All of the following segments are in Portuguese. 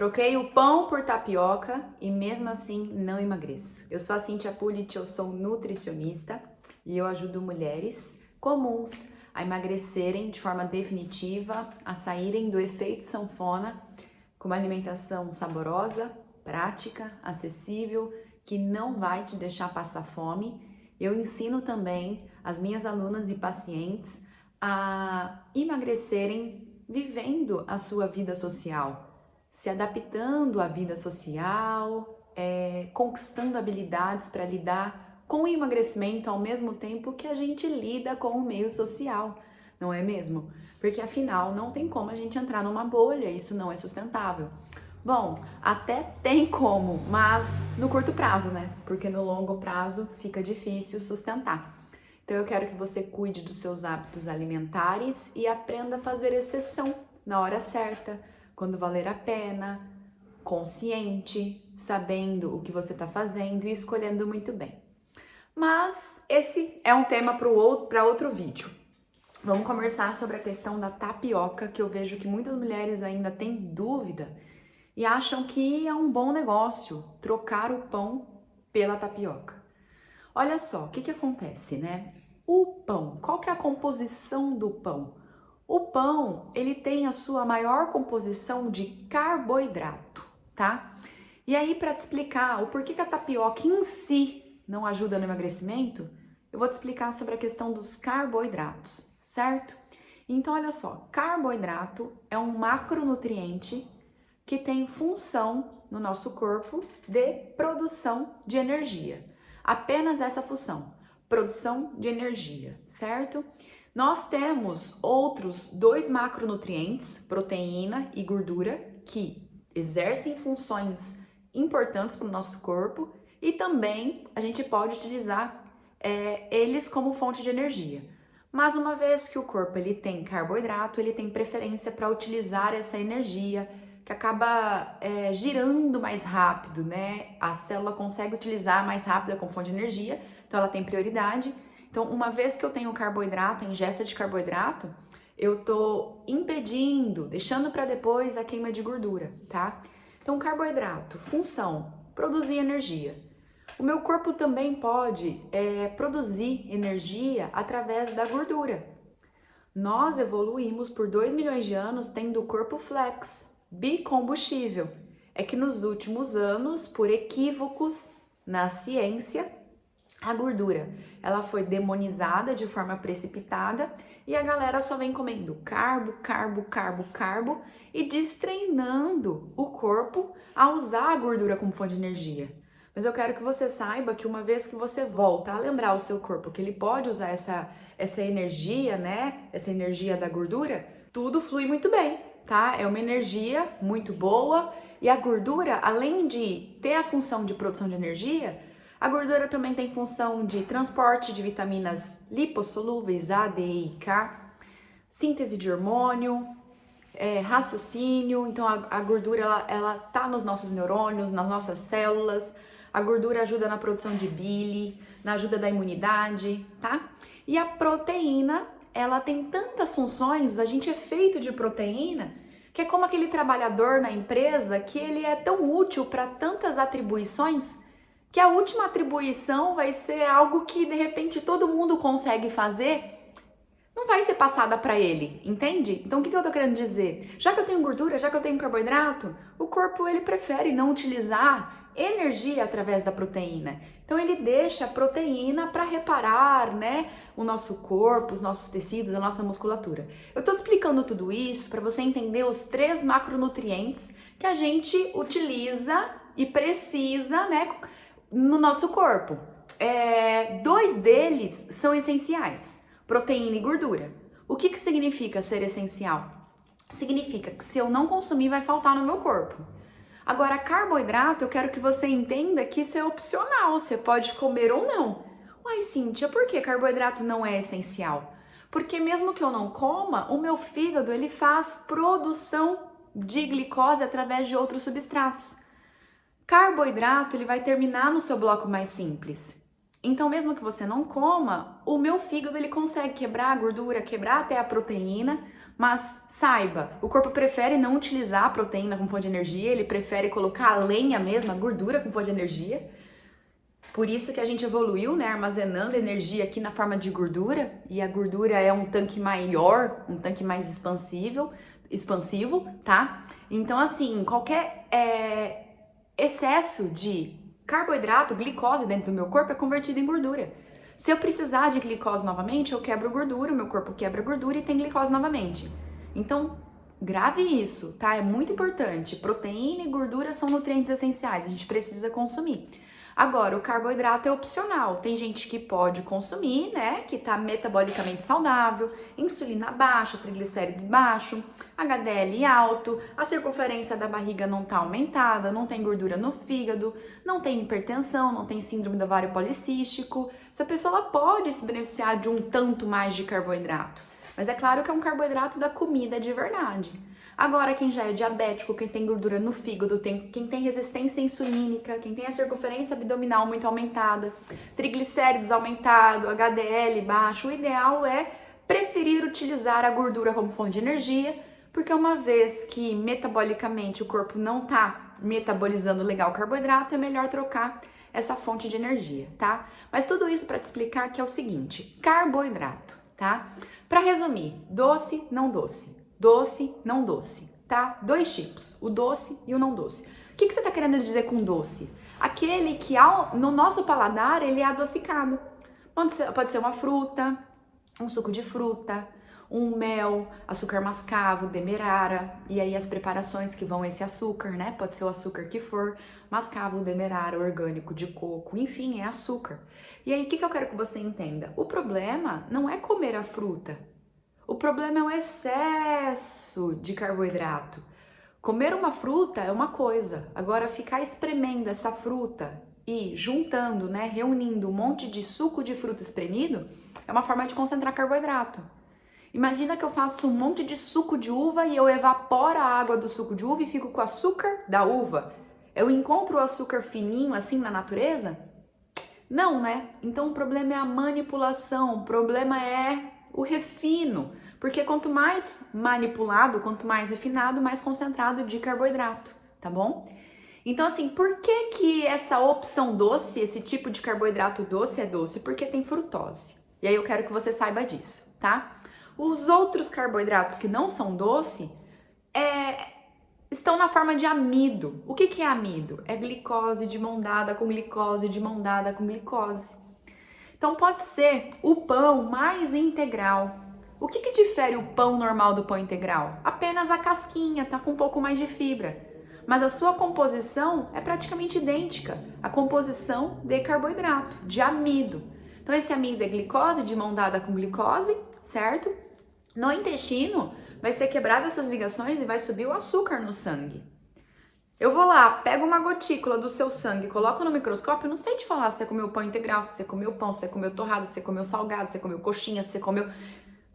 Troquei o pão por tapioca e mesmo assim não emagreço. Eu sou a Cíntia Pulit, eu sou nutricionista e eu ajudo mulheres comuns a emagrecerem de forma definitiva, a saírem do efeito sanfona com uma alimentação saborosa, prática, acessível, que não vai te deixar passar fome. Eu ensino também as minhas alunas e pacientes a emagrecerem vivendo a sua vida social, se adaptando à vida social, conquistando habilidades para lidar com o emagrecimento ao mesmo tempo que a gente lida com o meio social, não é mesmo? Porque afinal não tem como a gente entrar numa bolha, isso não é sustentável. Bom, até tem como, mas no curto prazo, né? Porque no longo prazo fica difícil sustentar. Então eu quero que você cuide dos seus hábitos alimentares e aprenda a fazer exceção na hora certa, quando valer a pena, consciente, sabendo o que você está fazendo e escolhendo muito bem. Mas esse é um tema para outro vídeo. Vamos conversar sobre a questão da tapioca, que eu vejo que muitas mulheres ainda têm dúvida e acham que é um bom negócio trocar o pão pela tapioca. Olha só, o que acontece, né? O pão, qual que é a composição do pão? O pão, ele tem a sua maior composição de carboidrato, tá? E aí, para te explicar o porquê que a tapioca em si não ajuda no emagrecimento, eu vou te explicar sobre a questão dos carboidratos, certo? Então, olha só, carboidrato é um macronutriente que tem função no nosso corpo de produção de energia. Apenas essa função, produção de energia, certo? Nós temos outros dois macronutrientes, proteína e gordura, que exercem funções importantes para o nosso corpo e também a gente pode utilizar eles como fonte de energia. Mas uma vez que o corpo ele tem carboidrato, ele tem preferência para utilizar essa energia que acaba girando mais rápido, né? A célula consegue utilizar mais rápido como fonte de energia, então ela tem prioridade. Então, uma vez que eu tenho carboidrato, a ingesta de carboidrato, eu tô impedindo, deixando para depois a queima de gordura, tá? Então, carboidrato, função, produzir energia. O meu corpo também pode produzir energia através da gordura. Nós evoluímos por 2 milhões de anos tendo o corpo flex, bicombustível. É que nos últimos anos, por equívocos na ciência, a gordura, ela foi demonizada de forma precipitada e a galera só vem comendo carbo, carbo, carbo, carbo e destreinando o corpo a usar a gordura como fonte de energia. Mas eu quero que você saiba que uma vez que você volta a lembrar o seu corpo que ele pode usar essa energia, né? Essa energia da gordura, tudo flui muito bem, tá? É uma energia muito boa e a gordura, além de ter a função de produção de energia, a gordura também tem função de transporte de vitaminas lipossolúveis A, D, E e K, síntese de hormônio, raciocínio. Então a gordura ela tá nos nossos neurônios, nas nossas células. A gordura ajuda na produção de bile, na ajuda da imunidade, tá? E a proteína, ela tem tantas funções, a gente é feito de proteína, que é como aquele trabalhador na empresa que ele é tão útil para tantas atribuições que a última atribuição vai ser algo que de repente todo mundo consegue fazer, não vai ser passada para ele, entende? Então o que eu tô querendo dizer? Já que eu tenho gordura, já que eu tenho carboidrato, o corpo ele prefere não utilizar energia através da proteína. Então ele deixa a proteína para reparar, né, o nosso corpo, os nossos tecidos, a nossa musculatura. Eu tô te explicando tudo isso para você entender os 3 macronutrientes que a gente utiliza e precisa, né, no nosso corpo. 2 deles são essenciais, proteína e gordura. O que significa ser essencial? Significa que se eu não consumir, vai faltar no meu corpo. Agora, carboidrato, eu quero que você entenda que isso é opcional, você pode comer ou não. Uai, Cíntia, por que carboidrato não é essencial? Porque mesmo que eu não coma, o meu fígado ele faz produção de glicose através de outros substratos. Carboidrato, ele vai terminar no seu bloco mais simples. Então, mesmo que você não coma, o meu fígado ele consegue quebrar a gordura, quebrar até a proteína, Mas saiba, o corpo prefere não utilizar a proteína como fonte de energia, ele prefere colocar a lenha mesmo, a gordura como fonte de energia. Por isso que a gente evoluiu, né, armazenando energia aqui na forma de gordura, e a gordura é um tanque maior, um tanque mais expansivo, tá? Então, assim, qualquer excesso de carboidrato, glicose dentro do meu corpo é convertido em gordura. Se eu precisar de glicose novamente, eu quebro gordura, o meu corpo quebra gordura e tem glicose novamente. Então, grave isso, tá? É muito importante. Proteína e gordura são nutrientes essenciais, a gente precisa consumir. Agora, o carboidrato é opcional. Tem gente que pode consumir, né? Que tá metabolicamente saudável, insulina baixa, triglicéridos baixo, HDL alto, a circunferência da barriga não tá aumentada, não tem gordura no fígado, não tem hipertensão, não tem síndrome do ovário policístico. Essa pessoa ela pode se beneficiar de um tanto mais de carboidrato. Mas é claro que é um carboidrato da comida de verdade. Agora, quem já é diabético, quem tem gordura no fígado, quem tem resistência insulínica, quem tem a circunferência abdominal muito aumentada, triglicéridos aumentado, HDL baixo, o ideal é preferir utilizar a gordura como fonte de energia, porque uma vez que metabolicamente o corpo não está metabolizando legal o carboidrato, é melhor trocar essa fonte de energia, tá? Mas tudo isso para te explicar que é o seguinte, carboidrato, tá? Para resumir, doce, não doce. Doce, não doce, tá? Dois tipos, o doce e o não doce. O que você tá querendo dizer com doce? Aquele que no nosso paladar ele é adocicado. Pode ser uma fruta, um suco de fruta, um mel, açúcar mascavo, demerara, e aí as preparações que vão esse açúcar, né? Pode ser o açúcar que for, mascavo, demerara, orgânico, de coco, enfim, é açúcar. E aí o que eu quero que você entenda? O problema não é comer a fruta. O problema é o excesso de carboidrato. Comer uma fruta é uma coisa, agora ficar espremendo essa fruta e juntando, né, reunindo um monte de suco de fruta espremido é uma forma de concentrar carboidrato. Imagina que eu faço um monte de suco de uva e eu evaporo a água do suco de uva e fico com o açúcar da uva. Eu encontro o açúcar fininho assim na natureza? Não, né? Então o problema é a manipulação, o problema é o refino, porque quanto mais manipulado, quanto mais refinado, mais concentrado de carboidrato, tá bom? Então assim, por que essa opção doce, esse tipo de carboidrato doce é doce? Porque tem frutose. E aí eu quero que você saiba disso, tá? Os outros carboidratos que não são doce estão na forma de amido. O que é amido? É glicose de mão dada com glicose, de mão dada com glicose. Então pode ser o pão mais integral. O que difere o pão normal do pão integral? Apenas a casquinha, tá com um pouco mais de fibra. Mas a sua composição é praticamente idêntica. A composição de carboidrato, de amido. Então esse amido é glicose de mão dada com glicose, certo? No intestino vai ser quebrada essas ligações e vai subir o açúcar no sangue. Eu vou lá, pego uma gotícula do seu sangue, coloco no microscópio, não sei te falar se você comeu pão integral, se você comeu pão, se você comeu torrada, se você comeu salgado, se você comeu coxinha, se você comeu...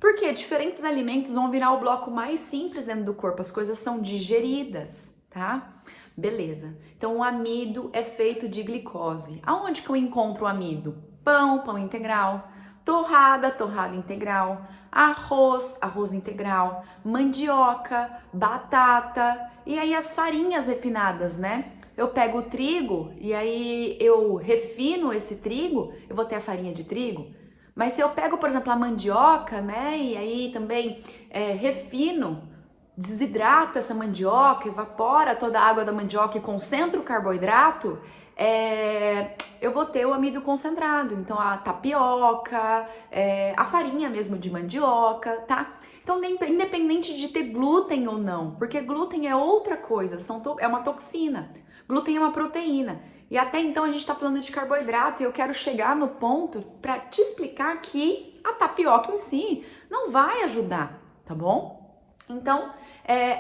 Porque diferentes alimentos vão virar o bloco mais simples dentro do corpo, as coisas são digeridas, tá? Beleza. Então o amido é feito de glicose. Aonde que eu encontro o amido? Pão, pão integral, torrada, torrada integral, arroz integral, mandioca, batata e aí as farinhas refinadas, né? Eu pego o trigo e aí eu refino esse trigo, eu vou ter a farinha de trigo. Mas se eu pego, por exemplo, a mandioca, né? E aí também refino, desidrato essa mandioca, evapora toda a água da mandioca e concentro o carboidrato, eu vou ter o amido concentrado. Então a tapioca, a farinha mesmo de mandioca, tá? Então independente de ter glúten ou não, porque glúten é outra coisa, é uma toxina. Glúten é uma proteína. E até então a gente está falando de carboidrato e eu quero chegar no ponto para te explicar que a tapioca em si não vai ajudar, tá bom? Então,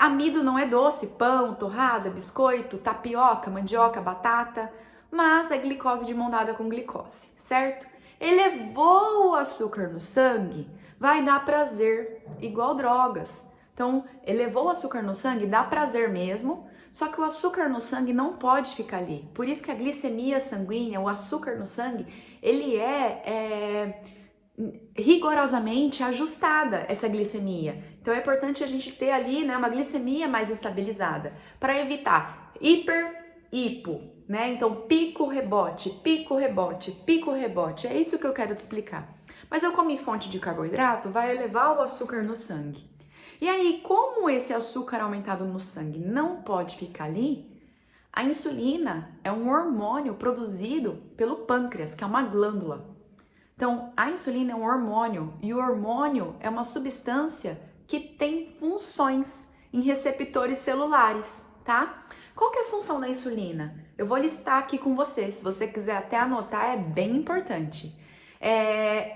amido não é doce, pão, torrada, biscoito, tapioca, mandioca, batata, mas é glicose de mão dada com glicose, certo? Elevou o açúcar no sangue, vai dar prazer, igual drogas. Então, elevou o açúcar no sangue, dá prazer mesmo, só que o açúcar no sangue não pode ficar ali. Por isso que a glicemia sanguínea, o açúcar no sangue, ele rigorosamente ajustada essa glicemia. Então é importante a gente ter ali, né, uma glicemia mais estabilizada para evitar hipo, né? Então pico, rebote, pico, rebote, pico, rebote. É isso que eu quero te explicar. Mas eu comi fonte de carboidrato, vai elevar o açúcar no sangue. E aí, como esse açúcar aumentado no sangue não pode ficar ali, a insulina é um hormônio produzido pelo pâncreas, que é uma glândula. Então, a insulina é um hormônio e o hormônio é uma substância que tem funções em receptores celulares, tá? Qual que é a função da insulina? Eu vou listar aqui com você, se você quiser até anotar, é bem importante.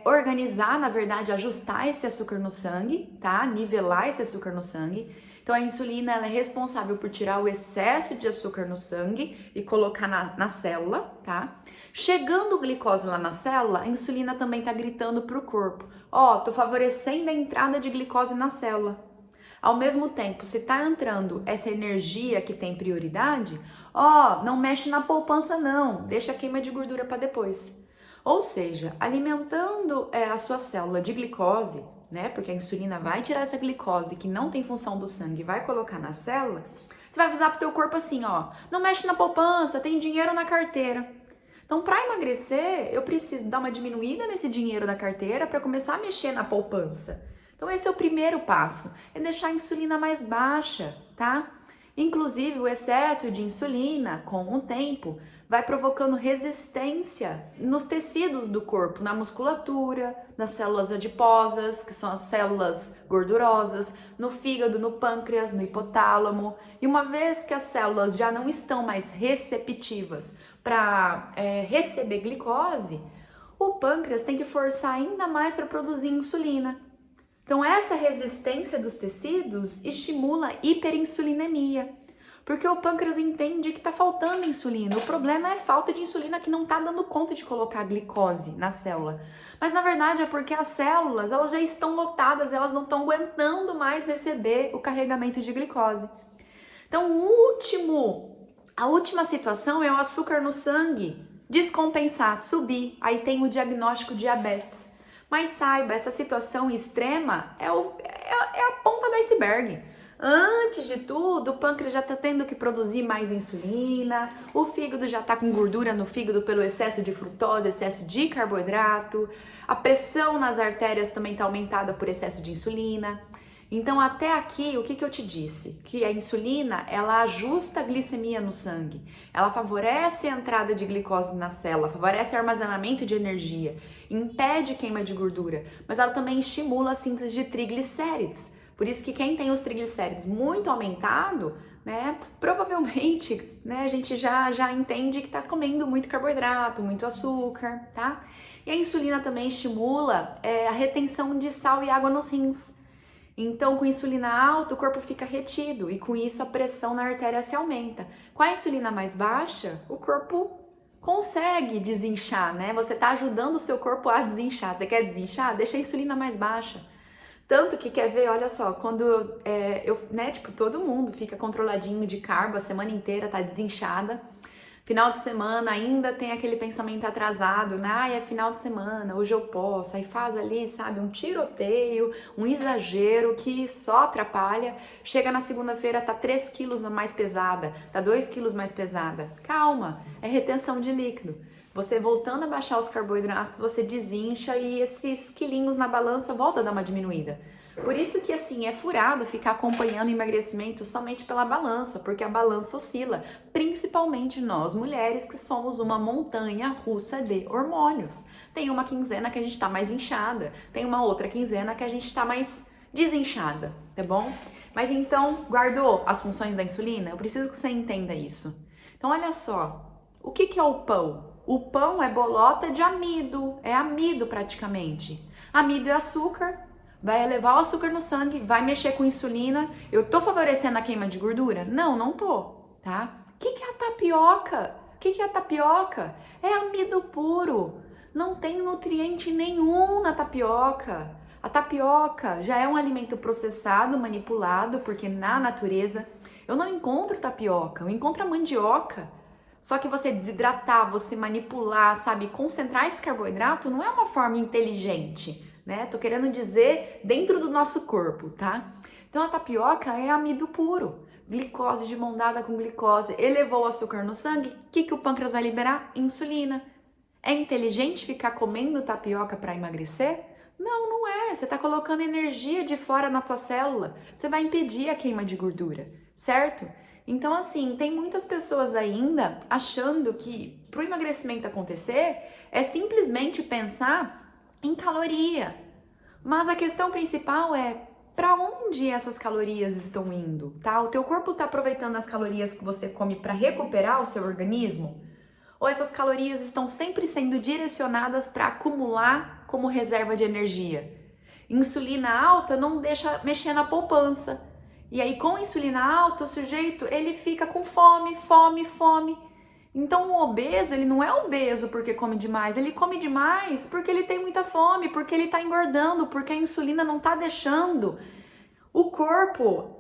Organizar, na verdade, ajustar esse açúcar no sangue, tá? Nivelar esse açúcar no sangue. Então, a insulina ela é responsável por tirar o excesso de açúcar no sangue e colocar na célula, tá? Chegando glicose lá na célula, a insulina também tá gritando pro corpo: tô favorecendo a entrada de glicose na célula. Ao mesmo tempo, se tá entrando essa energia que tem prioridade, não mexe na poupança não, deixa a queima de gordura para depois. Ou seja, alimentando a sua célula de glicose, né? Porque a insulina vai tirar essa glicose que não tem função do sangue e vai colocar na célula. Você vai avisar pro teu corpo assim, não mexe na poupança, tem dinheiro na carteira. Então, para emagrecer, eu preciso dar uma diminuída nesse dinheiro da carteira para começar a mexer na poupança. Então, esse é o primeiro passo, é deixar a insulina mais baixa, tá? Inclusive, o excesso de insulina, com o tempo, vai provocando resistência nos tecidos do corpo, na musculatura, nas células adiposas, que são as células gordurosas, no fígado, no pâncreas, no hipotálamo. E uma vez que as células já não estão mais receptivas para receber glicose, o pâncreas tem que forçar ainda mais para produzir insulina. Então, essa resistência dos tecidos estimula hiperinsulinemia, porque o pâncreas entende que está faltando insulina. O problema é a falta de insulina que não está dando conta de colocar glicose na célula. Mas, na verdade, é porque as células elas já estão lotadas, elas não estão aguentando mais receber o carregamento de glicose. Então, a última situação é o açúcar no sangue descompensar, subir, aí tem o diagnóstico diabetes. Mas saiba, essa situação extrema é a ponta do iceberg. Antes de tudo, o pâncreas já está tendo que produzir mais insulina, o fígado já está com gordura no fígado pelo excesso de frutose, excesso de carboidrato, a pressão nas artérias também está aumentada por excesso de insulina. Então, até aqui, o que eu te disse? Que a insulina, ela ajusta a glicemia no sangue, ela favorece a entrada de glicose na célula, favorece o armazenamento de energia, impede queima de gordura, mas ela também estimula a síntese de triglicérides. Por isso que quem tem os triglicérides muito aumentado, né, provavelmente, né, a gente já entende que está comendo muito carboidrato, muito açúcar, tá? E a insulina também estimula a retenção de sal e água nos rins. Então, com insulina alta, o corpo fica retido e com isso a pressão na artéria se aumenta. Com a insulina mais baixa, o corpo consegue desinchar, né? Você está ajudando o seu corpo a desinchar. Você quer desinchar? Deixa a insulina mais baixa. Tanto que quer ver, olha só, quando todo mundo fica controladinho de carbo a semana inteira, tá desinchada. Final de semana ainda tem aquele pensamento atrasado, né? É final de semana, hoje eu posso. Aí faz ali, sabe, um tiroteio, um exagero que só atrapalha. Chega na segunda-feira, tá 3 quilos mais pesada, tá 2 quilos mais pesada. Calma, é retenção de líquido. Você voltando a baixar os carboidratos, você desincha e esses quilinhos na balança volta a dar uma diminuída. Por isso que assim é furado ficar acompanhando o emagrecimento somente pela balança, porque a balança oscila, principalmente nós mulheres que somos uma montanha russa de hormônios. Tem uma quinzena que a gente tá mais inchada, tem uma outra quinzena que a gente tá mais desinchada, tá bom? Mas então, guardou as funções da insulina? Eu preciso que você entenda isso. Então olha só, o que é o pão? O pão é bolota de amido, é amido praticamente. Amido é açúcar, vai elevar o açúcar no sangue, vai mexer com insulina. Eu tô favorecendo a queima de gordura? Não, não tô, tá? O que é a tapioca? O que é a tapioca? É amido puro, não tem nutriente nenhum na tapioca. A tapioca já é um alimento processado, manipulado, porque na natureza eu não encontro tapioca, eu encontro a mandioca. Só que você desidratar, você manipular, sabe, concentrar esse carboidrato não é uma forma inteligente, né? Tô querendo dizer dentro do nosso corpo, tá? Então a tapioca é amido puro, glicose de mão dada com glicose, elevou o açúcar no sangue, o que o pâncreas vai liberar? Insulina. É inteligente ficar comendo tapioca para emagrecer? Não, não é. Você está colocando energia de fora na tua célula. Você vai impedir a queima de gordura, certo? Então, assim, tem muitas pessoas ainda achando que para o emagrecimento acontecer é simplesmente pensar em caloria. Mas a questão principal é para onde essas calorias estão indo, tá? O teu corpo está aproveitando as calorias que você come para recuperar o seu organismo? Ou essas calorias estão sempre sendo direcionadas para acumular como reserva de energia? Insulina alta não deixa mexer na poupança. E aí, com insulina alta, o sujeito ele fica com fome, fome, fome. Então, o obeso, ele não é obeso porque come demais, ele come demais porque ele tem muita fome, porque ele está engordando, porque a insulina não está deixando o corpo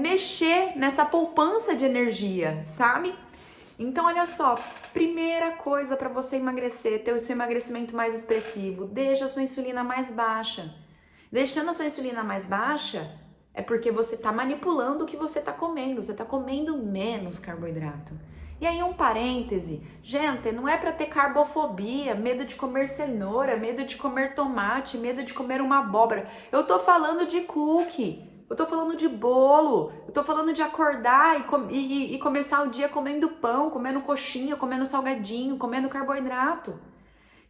mexer nessa poupança de energia, sabe? Então, olha só, primeira coisa para você emagrecer, ter o seu emagrecimento mais expressivo, deixa a sua insulina mais baixa. Deixando a sua insulina mais baixa é porque você está manipulando o que você está comendo, você está comendo menos carboidrato. E aí um parêntese, gente, não é para ter carbofobia, medo de comer cenoura, medo de comer tomate, medo de comer uma abóbora. Eu tô falando de cookie. Eu tô falando de bolo, eu tô falando de acordar e começar o dia comendo pão, comendo coxinha, comendo salgadinho, comendo carboidrato.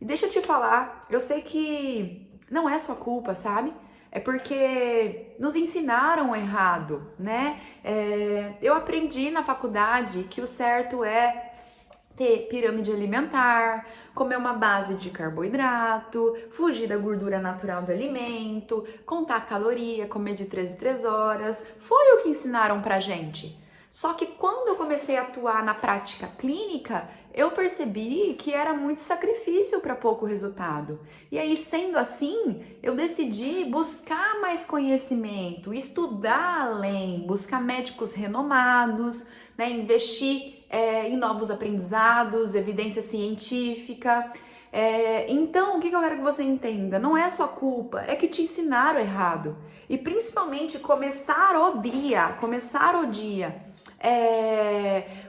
E deixa eu te falar, eu sei que não é sua culpa, sabe? É porque nos ensinaram errado, né? Eu aprendi na faculdade que o certo é ter pirâmide alimentar, comer uma base de carboidrato, fugir da gordura natural do alimento, contar caloria, comer de 3 em 3 horas. Foi o que ensinaram pra gente. Só que quando eu comecei a atuar na prática clínica, eu percebi que era muito sacrifício para pouco resultado. E aí, sendo assim, eu decidi buscar mais conhecimento, estudar além, buscar médicos renomados, né, investir em novos aprendizados, evidência científica. Então, o que eu quero que você entenda? Não é sua culpa, é que te ensinaram errado. E principalmente começar o dia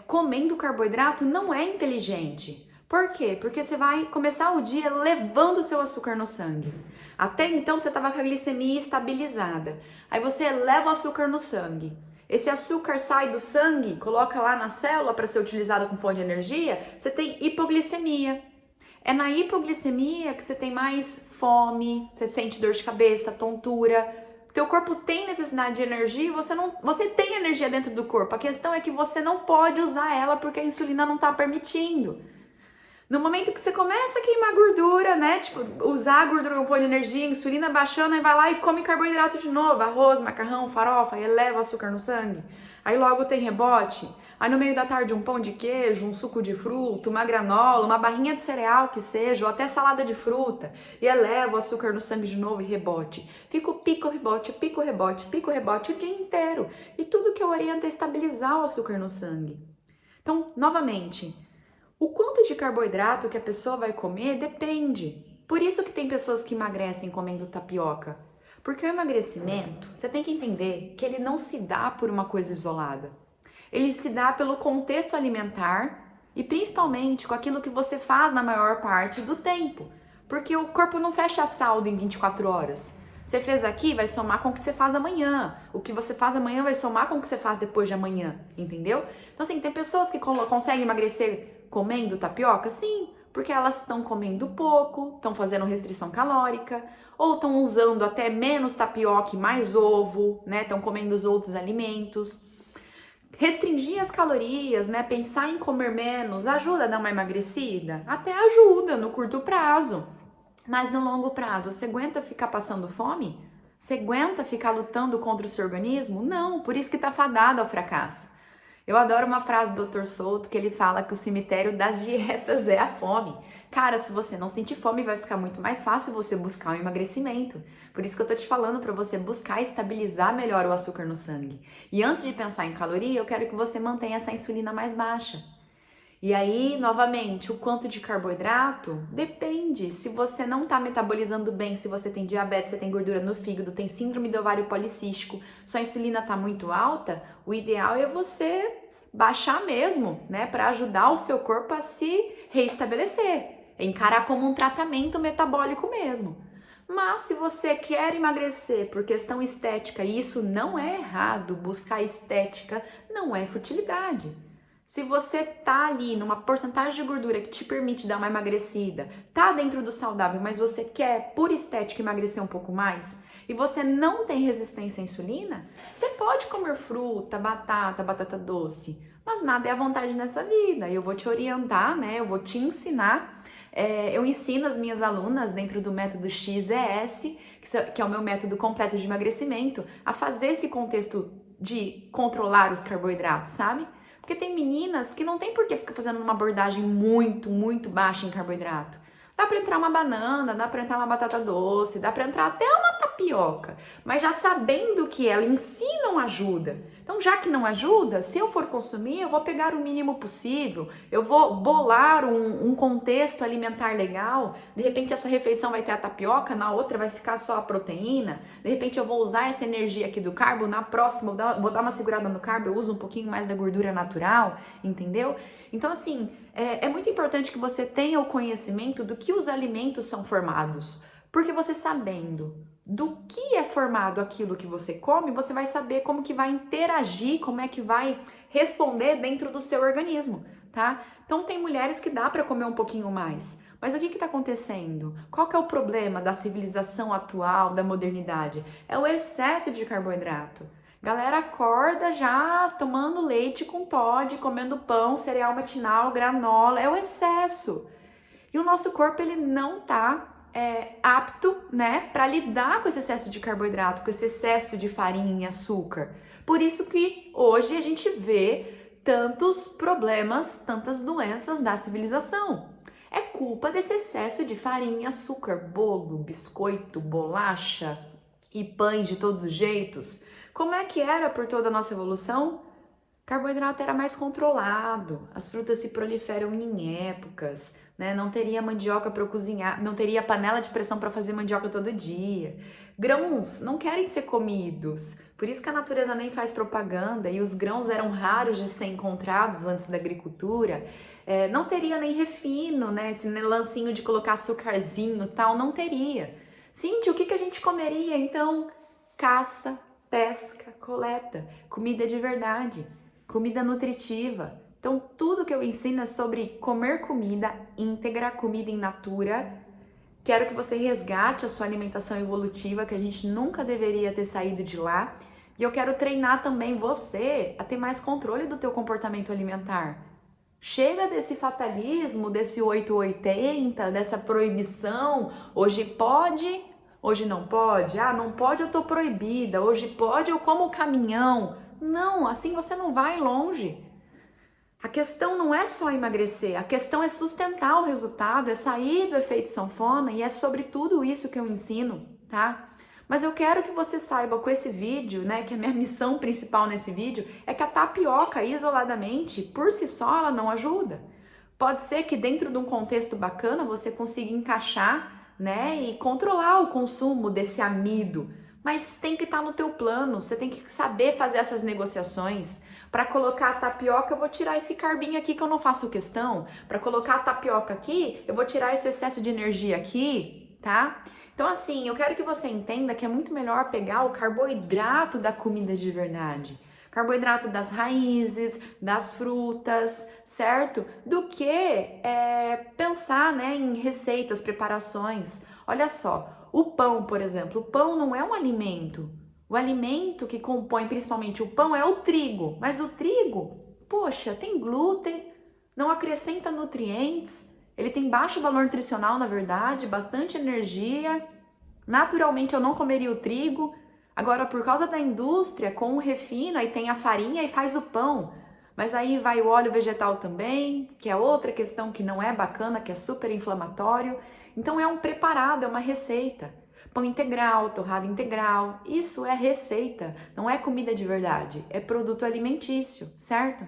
comendo carboidrato não é inteligente. Por quê? Porque você vai começar o dia levando o seu açúcar no sangue. Até então você estava com a glicemia estabilizada. Aí você leva o açúcar no sangue. Esse açúcar sai do sangue, coloca lá na célula para ser utilizado como fonte de energia, você tem hipoglicemia. É na hipoglicemia que você tem mais fome, você sente dor de cabeça, tontura. Teu corpo tem necessidade de energia e você tem energia dentro do corpo. A questão é que você não pode usar ela porque a insulina não está permitindo. No momento que você começa a queimar gordura, né? Tipo, usar a gordura como fonte de energia, insulina baixando, aí vai lá e come carboidrato de novo, arroz, macarrão, farofa, e eleva o açúcar no sangue. Aí logo tem rebote. Aí no meio da tarde um pão de queijo, um suco de fruta, uma granola, uma barrinha de cereal que seja, ou até salada de fruta, e eleva o açúcar no sangue de novo e rebote. Fica o pico, rebote, pico, rebote, pico, rebote o dia inteiro. E tudo que eu oriento é estabilizar o açúcar no sangue. Então, novamente, o quanto de carboidrato que a pessoa vai comer depende. Por isso que tem pessoas que emagrecem comendo tapioca. Porque o emagrecimento, você tem que entender que ele não se dá por uma coisa isolada. Ele se dá pelo contexto alimentar e principalmente com aquilo que você faz na maior parte do tempo. Porque o corpo não fecha saldo em 24 horas. Você fez aqui, vai somar com o que você faz amanhã. O que você faz amanhã vai somar com o que você faz depois de amanhã, entendeu? Então assim, tem pessoas que conseguem emagrecer comendo tapioca? Sim, porque elas estão comendo pouco, estão fazendo restrição calórica, ou estão usando até menos tapioca e mais ovo, né? Estão comendo os outros alimentos. Restringir as calorias, né? Pensar em comer menos ajuda a dar uma emagrecida? Até ajuda no curto prazo. Mas no longo prazo, você aguenta ficar passando fome? Você aguenta ficar lutando contra o seu organismo? Não, por isso que tá fadado ao fracasso. Eu adoro uma frase do Dr. Souto que ele fala que o cemitério das dietas é a fome. Cara, se você não sentir fome, vai ficar muito mais fácil você buscar um emagrecimento. Por isso que eu tô te falando para você buscar estabilizar melhor o açúcar no sangue. E antes de pensar em caloria, eu quero que você mantenha essa insulina mais baixa. E aí, novamente, o quanto de carboidrato depende. Se você não está metabolizando bem, se você tem diabetes, você tem gordura no fígado, tem síndrome do ovário policístico, sua insulina está muito alta, o ideal é você baixar mesmo, né, para ajudar o seu corpo a se reestabelecer, encarar como um tratamento metabólico mesmo. Mas se você quer emagrecer por questão estética, e isso não é errado, buscar estética não é futilidade. Se você tá ali numa porcentagem de gordura que te permite dar uma emagrecida, tá dentro do saudável, mas você quer, por estética, emagrecer um pouco mais, e você não tem resistência à insulina, você pode comer fruta, batata doce, mas nada é à vontade nessa vida. Eu vou te orientar, né? Eu vou te ensinar. Eu ensino as minhas alunas dentro do método XES, que é o meu método completo de emagrecimento, a fazer esse contexto de controlar os carboidratos, sabe? Porque tem meninas que não tem por que ficar fazendo uma abordagem muito baixa em carboidrato. Dá pra entrar uma banana, dá pra entrar uma batata doce, dá pra entrar até uma tapioca, mas já sabendo que ela em si não ajuda. Então, já que não ajuda, se eu for consumir, eu vou pegar o mínimo possível, eu vou bolar um contexto alimentar legal. De repente, essa refeição vai ter a tapioca, na outra vai ficar só a proteína. De repente, eu vou usar essa energia aqui do carbo, na próxima vou dar uma segurada no carbo, eu uso um pouquinho mais da gordura natural, entendeu? Então, assim, é muito importante que você tenha o conhecimento do que os alimentos são formados, porque você sabendo do que é formado aquilo que você come, você vai saber como que vai interagir, como é que vai responder dentro do seu organismo, tá? Então tem mulheres que dá para comer um pouquinho mais, mas o que está acontecendo? Qual que é o problema da civilização atual, da modernidade? É o excesso de carboidrato. Galera acorda já tomando leite com Toddy, comendo pão, cereal matinal, granola, é o excesso. E o nosso corpo ele não tá apto, né, para lidar com esse excesso de carboidrato, com esse excesso de farinha e açúcar. Por isso que hoje a gente vê tantos problemas, tantas doenças da civilização. É culpa desse excesso de farinha, açúcar, bolo, biscoito, bolacha e pães de todos os jeitos. Como é que era por toda a nossa evolução? Carboidrato era mais controlado, as frutas se proliferam em épocas, né? Não teria mandioca para cozinhar, não teria panela de pressão para fazer mandioca todo dia. Grãos não querem ser comidos, por isso que a natureza nem faz propaganda e os grãos eram raros de ser encontrados antes da agricultura. Não teria nem refino, né? Esse lancinho de colocar açucarzinho e tal, não teria. Cintia, o que a gente comeria então? Caça, pesca, coleta, comida de verdade. Comida nutritiva. Então, tudo que eu ensino é sobre comer comida íntegra, comida in natura. Quero que você resgate a sua alimentação evolutiva, que a gente nunca deveria ter saído de lá. E eu quero treinar também você a ter mais controle do teu comportamento alimentar. Chega desse fatalismo, desse 880, dessa proibição. Hoje pode, hoje não pode. Ah, não pode, eu tô proibida. Hoje pode, eu como caminhão. Não, assim você não vai longe. A questão não é só emagrecer, a questão é sustentar o resultado, é sair do efeito sanfona e é sobre tudo isso que eu ensino, tá? Mas eu quero que você saiba com esse vídeo, né, que a minha missão principal nesse vídeo é que a tapioca isoladamente, por si só, ela não ajuda. Pode ser que dentro de um contexto bacana você consiga encaixar, né, e controlar o consumo desse amido, mas tem que estar no teu plano, você tem que saber fazer essas negociações. Para colocar a tapioca, eu vou tirar esse carbinho aqui que eu não faço questão. Para colocar a tapioca aqui, eu vou tirar esse excesso de energia aqui, tá? Então assim, eu quero que você entenda que é muito melhor pegar o carboidrato da comida de verdade. Carboidrato das raízes, das frutas, certo? Do que pensar, né, em receitas, preparações. Olha só, o pão, por exemplo, o pão não é um alimento. O alimento que compõe principalmente o pão é o trigo, mas o trigo, poxa, tem glúten, não acrescenta nutrientes, ele tem baixo valor nutricional, na verdade, bastante energia. Naturalmente eu não comeria o trigo. Agora, por causa da indústria, com o refino, aí tem a farinha e faz o pão. Mas aí vai o óleo vegetal também, que é outra questão que não é bacana, que é super inflamatório. Então é um preparado, é uma receita. Pão integral, torrada integral, isso é receita, não é comida de verdade, é produto alimentício, certo?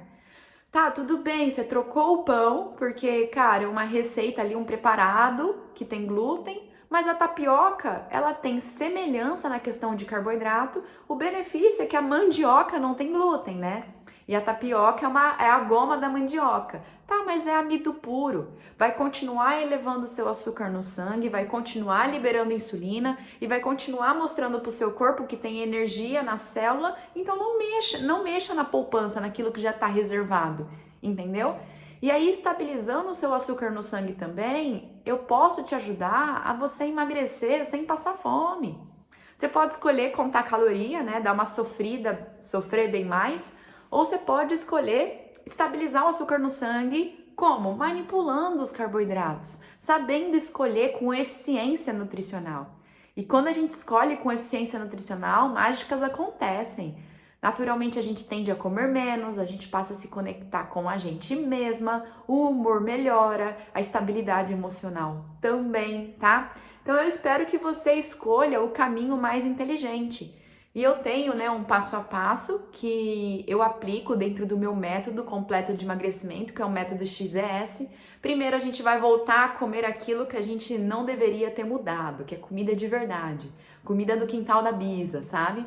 Tá, tudo bem, você trocou o pão, porque, cara, é uma receita ali, um preparado que tem glúten, mas a tapioca, ela tem semelhança na questão de carboidrato. O benefício é que a mandioca não tem glúten, né? E a tapioca é a goma da mandioca. Tá, mas é amido puro. Vai continuar elevando o seu açúcar no sangue, vai continuar liberando insulina e vai continuar mostrando para o seu corpo que tem energia na célula. Então não mexa na poupança, naquilo que já está reservado, entendeu? E aí, estabilizando o seu açúcar no sangue também, eu posso te ajudar a você emagrecer sem passar fome. Você pode escolher contar caloria, né? Dar uma sofrida, sofrer bem mais, ou você pode escolher estabilizar o açúcar no sangue, como? Manipulando os carboidratos, sabendo escolher com eficiência nutricional. E quando a gente escolhe com eficiência nutricional, mágicas acontecem. Naturalmente a gente tende a comer menos, a gente passa a se conectar com a gente mesma, o humor melhora, a estabilidade emocional também, tá? Então eu espero que você escolha o caminho mais inteligente. E eu tenho, né, um passo a passo que eu aplico dentro do meu método completo de emagrecimento, que é o método XES. Primeiro a gente vai voltar a comer aquilo que a gente não deveria ter mudado, que é comida de verdade, comida do quintal da Bisa, sabe?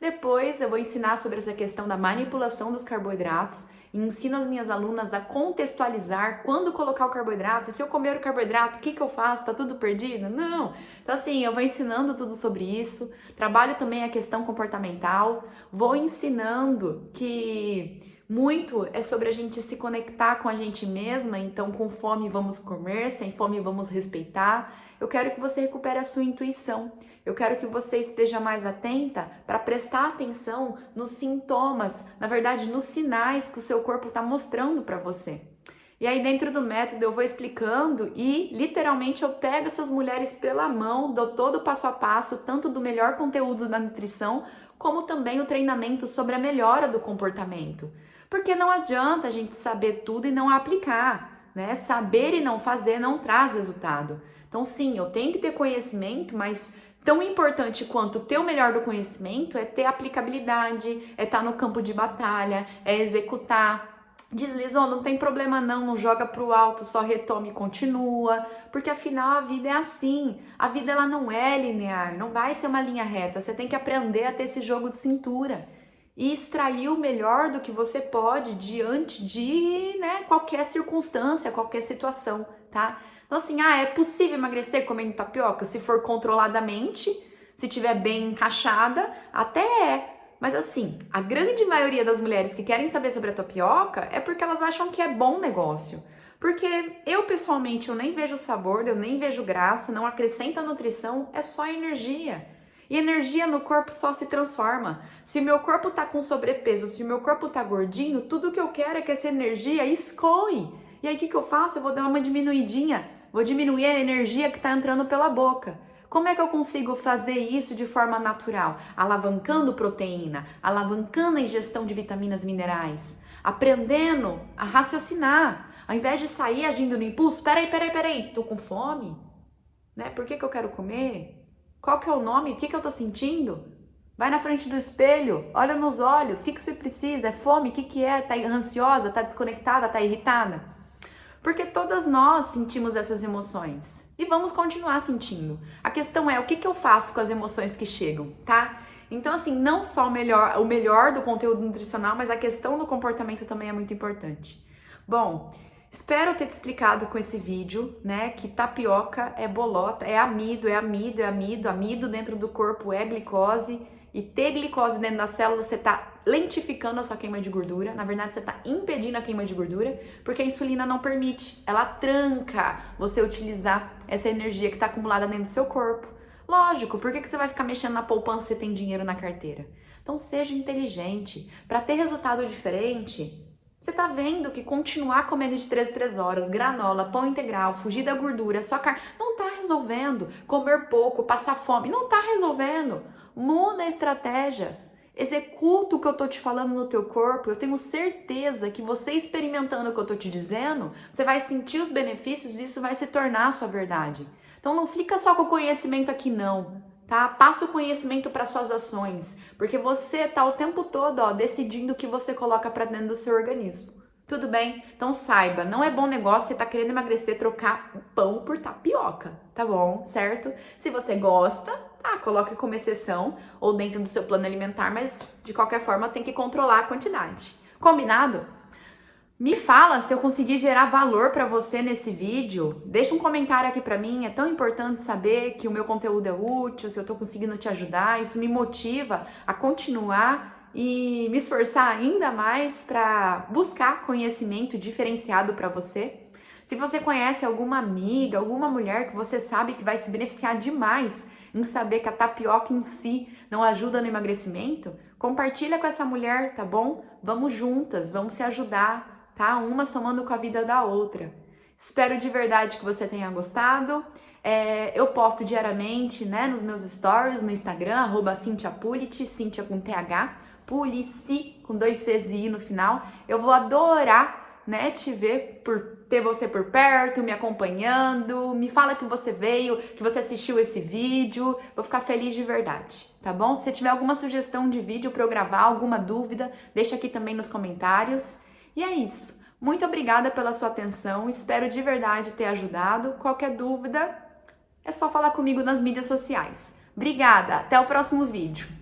Depois eu vou ensinar sobre essa questão da manipulação dos carboidratos e ensino as minhas alunas a contextualizar quando colocar o carboidrato. Se eu comer o carboidrato, o que eu faço? Tá tudo perdido? Não! Então assim, eu vou ensinando tudo sobre isso. Trabalho também a questão comportamental. Vou ensinando que muito é sobre a gente se conectar com a gente mesma. Então, com fome vamos comer, sem fome vamos respeitar. Eu quero que você recupere a sua intuição. Eu quero que você esteja mais atenta para prestar atenção nos sintomas, na verdade, nos sinais que o seu corpo está mostrando para você. E aí dentro do método eu vou explicando e literalmente eu pego essas mulheres pela mão, dou todo o passo a passo, tanto do melhor conteúdo da nutrição, como também o treinamento sobre a melhora do comportamento. Porque não adianta a gente saber tudo e não aplicar, né? Saber e não fazer não traz resultado. Então sim, eu tenho que ter conhecimento, mas tão importante quanto ter o melhor do conhecimento é ter aplicabilidade, é estar no campo de batalha, é executar. Deslizou, não tem problema não joga pro alto, só retoma e continua, porque afinal a vida é assim, a vida ela não é linear, não vai ser uma linha reta, você tem que aprender a ter esse jogo de cintura e extrair o melhor do que você pode diante de, né, qualquer circunstância, qualquer situação, tá? Então assim, é possível emagrecer comendo tapioca? Se for controladamente, se tiver bem encaixada, até é. Mas assim, a grande maioria das mulheres que querem saber sobre a tapioca é porque elas acham que é bom negócio. Porque eu pessoalmente, eu nem vejo sabor, eu nem vejo graça, não acrescenta nutrição, é só energia. E energia no corpo só se transforma. Se meu corpo tá com sobrepeso, se meu corpo tá gordinho, tudo que eu quero é que essa energia escoe. E aí o que eu faço? Eu vou dar uma diminuidinha, vou diminuir a energia que tá entrando pela boca. Como é que eu consigo fazer isso de forma natural? Alavancando proteína, alavancando a ingestão de vitaminas e minerais, aprendendo a raciocinar. Ao invés de sair agindo no impulso, peraí, tô com fome? Né? Por que eu quero comer? Qual que é o nome? O que eu tô sentindo? Vai na frente do espelho, olha nos olhos, o que você precisa? É fome? O que é? Tá ansiosa? Tá desconectada? Tá irritada? Porque todas nós sentimos essas emoções e vamos continuar sentindo. A questão é o que eu faço com as emoções que chegam, tá? Então assim, não só o melhor do conteúdo nutricional, mas a questão do comportamento também é muito importante. Bom, espero ter te explicado com esse vídeo, né, que tapioca é bolota, é amido, amido dentro do corpo é glicose. E ter glicose dentro da célula, você está lentificando a sua queima de gordura. Na verdade, você está impedindo a queima de gordura, porque a insulina não permite. Ela tranca você utilizar essa energia que está acumulada dentro do seu corpo. Lógico, por que você vai ficar mexendo na poupança se você tem dinheiro na carteira? Então, seja inteligente. Para ter resultado diferente, você está vendo que continuar comendo de 3 em 3 horas, granola, pão integral, fugir da gordura, só carne, não está resolvendo. Comer pouco, passar fome, não está resolvendo. Muda a estratégia, executa o que eu tô te falando no teu corpo. Eu tenho certeza que você experimentando o que eu tô te dizendo, você vai sentir os benefícios e isso vai se tornar a sua verdade. Então não fica só com o conhecimento aqui não, tá? Passa o conhecimento para suas ações, porque você tá o tempo todo, decidindo o que você coloca para dentro do seu organismo. Tudo bem? Então saiba, não é bom negócio você tá querendo emagrecer, trocar o pão por tapioca, tá bom? Certo? Se você gosta, tá, coloque como exceção ou dentro do seu plano alimentar, mas de qualquer forma tem que controlar a quantidade. Combinado? Me fala se eu consegui gerar valor para você nesse vídeo. Deixa um comentário aqui para mim, é tão importante saber que o meu conteúdo é útil, se eu tô conseguindo te ajudar, isso me motiva a continuar e me esforçar ainda mais para buscar conhecimento diferenciado para você. Se você conhece alguma amiga, alguma mulher que você sabe que vai se beneficiar demais em saber que a tapioca em si não ajuda no emagrecimento, compartilha com essa mulher, tá bom? Vamos juntas, vamos se ajudar, tá? Uma somando com a vida da outra. Espero de verdade que você tenha gostado. Eu posto diariamente, né, nos meus stories, no Instagram, @CintiaPulici, Cintia com TH, Pulici, com 2 Cs e I no final. Eu vou adorar, né, te ver, ter você por perto, me acompanhando. Me fala que você veio, que você assistiu esse vídeo. Vou ficar feliz de verdade, tá bom? Se você tiver alguma sugestão de vídeo para eu gravar, alguma dúvida, deixa aqui também nos comentários. E é isso. Muito obrigada pela sua atenção. Espero de verdade ter ajudado. Qualquer dúvida, é só falar comigo nas mídias sociais. Obrigada, até o próximo vídeo.